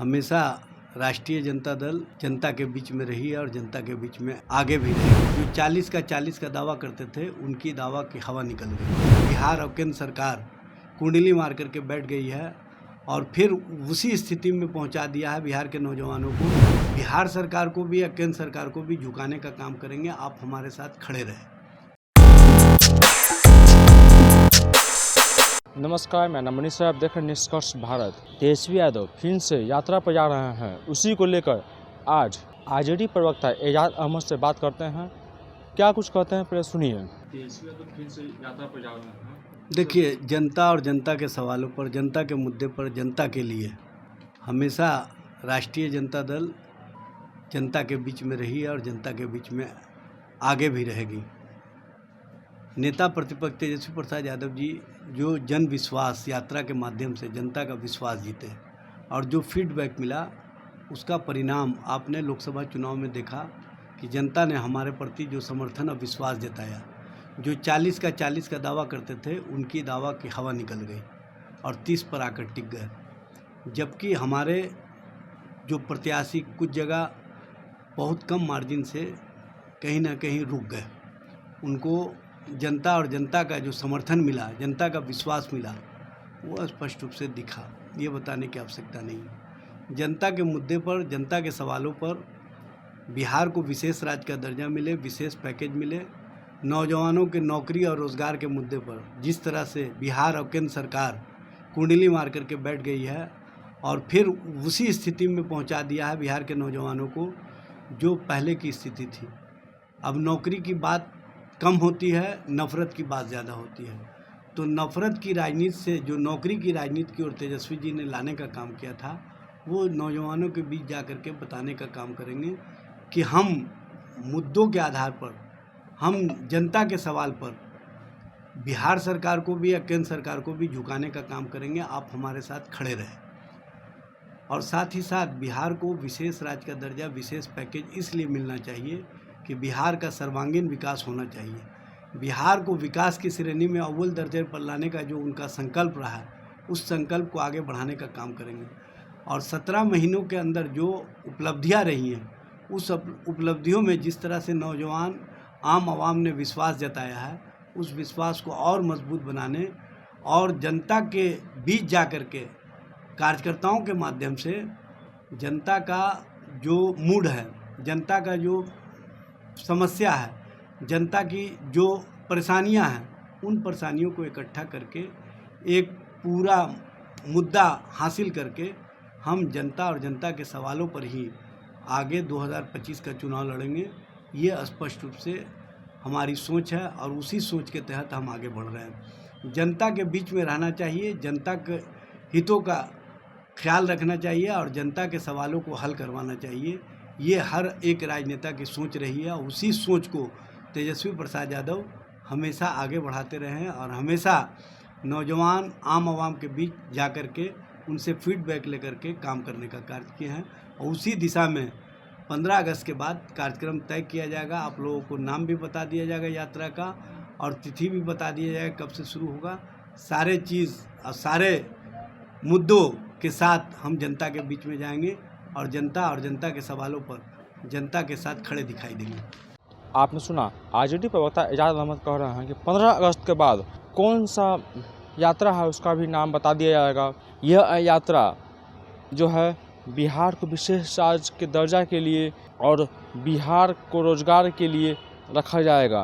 हमेशा राष्ट्रीय जनता दल जनता के बीच में रही है और जनता के बीच में आगे भी रही। जो 40 का दावा करते थे उनकी दावा की हवा निकल गई। बिहार और केंद्र सरकार कुंडली मार करके बैठ गई है और फिर उसी स्थिति में पहुंचा दिया है बिहार के नौजवानों को। बिहार सरकार को भी या केंद्र सरकार को भी झुकाने का काम करेंगे। आप हमारे साथ खड़े रहें। नमस्कार, मैं नाम मनीष है। आप देख रहे हैं निष्कर्ष भारत। तेजस्वी यादव फिर से यात्रा पर जा रहे हैं। उसी को लेकर आज आरजेडी प्रवक्ता एजाज अहमद से बात करते हैं। क्या कुछ कहते हैं पहले सुनिए। तेजस्वी यादव फिर से यात्रा पर जा रहे हैं। देखिए, जनता और जनता के सवालों पर, जनता के मुद्दे पर, जनता के लिए हमेशा राष्ट्रीय जनता दल जनता के बीच में रही है और जनता के बीच में आगे भी रहेगी। नेता प्रतिपक्ष तेजस्वी प्रसाद यादव जी जो जन विश्वास यात्रा के माध्यम से जनता का विश्वास जीते और जो फीडबैक मिला उसका परिणाम आपने लोकसभा चुनाव में देखा कि जनता ने हमारे प्रति जो समर्थन और विश्वास जताया। जो 40 का दावा करते थे उनकी दावा की हवा निकल गई और 30 पर आकर टिक गए, जबकि हमारे जो प्रत्याशी कुछ जगह बहुत कम मार्जिन से कहीं ना कहीं रुक गए। उनको जनता और जनता का जो समर्थन मिला, जनता का विश्वास मिला, वो स्पष्ट रूप से दिखा। ये बताने की आवश्यकता नहीं है। जनता के मुद्दे पर, जनता के सवालों पर बिहार को विशेष राज्य का दर्जा मिले, विशेष पैकेज मिले, नौजवानों के नौकरी और रोज़गार के मुद्दे पर जिस तरह से बिहार और केंद्र सरकार कुंडली मार करके बैठ गई है और फिर उसी स्थिति में पहुंचा दिया है बिहार के नौजवानों को जो पहले की स्थिति थी। अब नौकरी की बात कम होती है, नफ़रत की बात ज़्यादा होती है। तो नफ़रत की राजनीति से जो नौकरी की राजनीति की ओर तेजस्वी जी ने लाने का काम किया था, वो नौजवानों के बीच जा कर के बताने का काम करेंगे कि हम मुद्दों के आधार पर, हम जनता के सवाल पर बिहार सरकार को भी या केंद्र सरकार को भी झुकाने का काम करेंगे। आप हमारे साथ खड़े रहें। और साथ ही साथ बिहार को विशेष राज्य का दर्जा, विशेष पैकेज इसलिए मिलना चाहिए कि बिहार का सर्वांगीण विकास होना चाहिए। बिहार को विकास की श्रेणी में अव्वल दर्जे पर लाने का जो उनका संकल्प रहा है, उस संकल्प को आगे बढ़ाने का काम करेंगे। और 17 महीनों के अंदर जो उपलब्धियां रही हैं, उस उपलब्धियों में जिस तरह से नौजवान आम आवाम ने विश्वास जताया है, उस विश्वास को और मजबूत बनाने और जनता के बीच जा कर के कार्यकर्ताओं के माध्यम से जनता का जो मूड है, जनता का जो समस्या है, जनता की जो परेशानियां हैं, उन परेशानियों को इकट्ठा करके एक पूरा मुद्दा हासिल करके हम जनता और जनता के सवालों पर ही आगे 2025 का चुनाव लड़ेंगे। ये स्पष्ट रूप से हमारी सोच है और उसी सोच के तहत हम आगे बढ़ रहे हैं। जनता के बीच में रहना चाहिए, जनता के हितों का ख्याल रखना चाहिए और जनता के सवालों को हल करवाना चाहिए। ये हर एक राजनेता की सोच रही है। उसी सोच को तेजस्वी प्रसाद यादव हमेशा आगे बढ़ाते रहे हैं और हमेशा नौजवान आम आवाम के बीच जा कर के उनसे फीडबैक लेकर के काम करने का कार्य किए हैं। और उसी दिशा में 15 अगस्त के बाद कार्यक्रम तय किया जाएगा। आप लोगों को नाम भी बता दिया जाएगा यात्रा का और तिथि भी बता दिया जाएगा कब से शुरू होगा। सारे चीज़ और सारे मुद्दों के साथ हम जनता के बीच में जाएंगे और जनता के सवालों पर जनता के साथ खड़े दिखाई देंगे। आपने सुना, आरजेडी प्रवक्ता एजाज अहमद कह रहे हैं कि 15 अगस्त के बाद कौन सा यात्रा है उसका भी नाम बता दिया जाएगा। यह यात्रा जो है बिहार को विशेष राज्य के दर्जा के लिए और बिहार को रोजगार के लिए रखा जाएगा।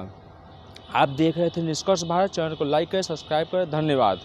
आप देख रहे थे निष्कर्ष भारत। चैनल को लाइक करें, सब्सक्राइब करें। धन्यवाद।